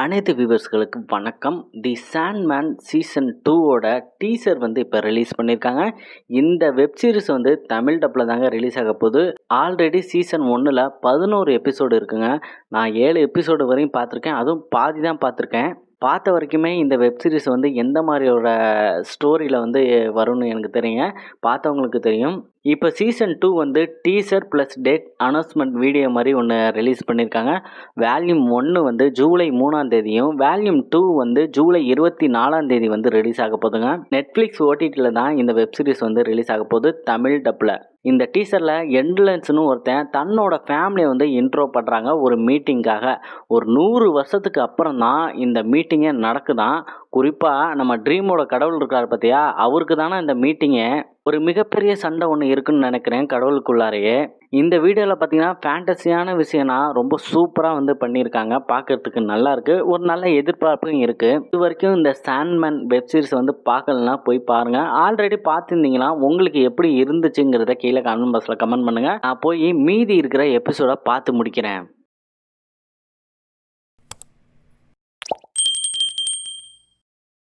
அனைத்து வியூவர்ஸ்களுக்கு வணக்கம். தி Sandman season 2ஓட teaser வந்து இப்போ ரிலீஸ் பண்ணியிருக்காங்க. இந்த வெப் சீரிஸ் வந்து தமிழ் டப்பில் தாங்க ரிலீஸ் ஆக போகுது. ஆல்ரெடி சீசன் 1ல் 11 எபிசோடு இருக்குங்க. நான் 7 எபிசோடு வரையும் பார்த்துருக்கேன். அதுவும் பாதி தான் பார்த்துருக்கேன். பார்த்த வரைக்குமே இந்த வெப் சீரிஸ் வந்து எந்த மாதிரியோட ஸ்டோரியில் வந்து வரும்னு எனக்கு தெரியுங்க. பார்த்தவங்களுக்கு தெரியும். இப்போ சீசன் 2 வந்து teaser plus date announcement video மாதிரி ஒன்று ரிலீஸ் பண்ணியிருக்காங்க. வால்யூம் 1 வந்து ஜூலை 3ஆம் தேதியும் வால்யூம் 2 வந்து ஜூலை 24ஆம் தேதி வந்து ரிலீஸ் ஆக போகுதுங்க. நெட்ஃப்ளிக்ஸ் ஓடிடியில் தான் இந்த வெப் சீரிஸ் வந்து ரிலீஸ் ஆக போகுது தமிழ் டப்பில். இந்த டீசரில் எண்ட்லன்ஸ்னு ஒருத்தன் தன்னோட ஃபேமிலியை வந்து இன்ட்ரோ பண்ணுறாங்க ஒரு மீட்டிங்காக. ஒரு 100 வருஷத்துக்கு அப்புறம் தான் இந்த மீட்டிங்கே நடக்குதான். குறிப்பாக நம்ம ட்ரீமோட கடவுள் இருக்கார் பார்த்தியா, அவருக்கு தானே இந்த மீட்டிங்கே. ஒரு மிகப்பெரிய சண்டை ஒன்று இருக்குன்னு நினைக்கிறேன் கடவுளுக்குள்ளாரையே. இந்த வீடியோவில் பார்த்தீங்கன்னா ஃபேண்டஸியான விஷயம்னா ரொம்ப சூப்பராக வந்து பண்ணியிருக்காங்க. பார்க்கறதுக்கு நல்லா இருக்குது. ஒரு நல்ல எதிர்பார்ப்பும் இருக்குது. இது வரைக்கும் இந்த சாண்ட்மேன் வெப் சீரிஸ் வந்து பார்க்கலன்னா போய் பாருங்கள். ஆல்ரெடி பார்த்துருந்தீங்கன்னா உங்களுக்கு எப்படி இருந்துச்சுங்கிறத கீழே கமெண்ட் பாக்ஸில் கமெண்ட் பண்ணுங்கள். நான் போய் மீதி இருக்கிற எபிசோடை பார்த்து முடிக்கிறேன்.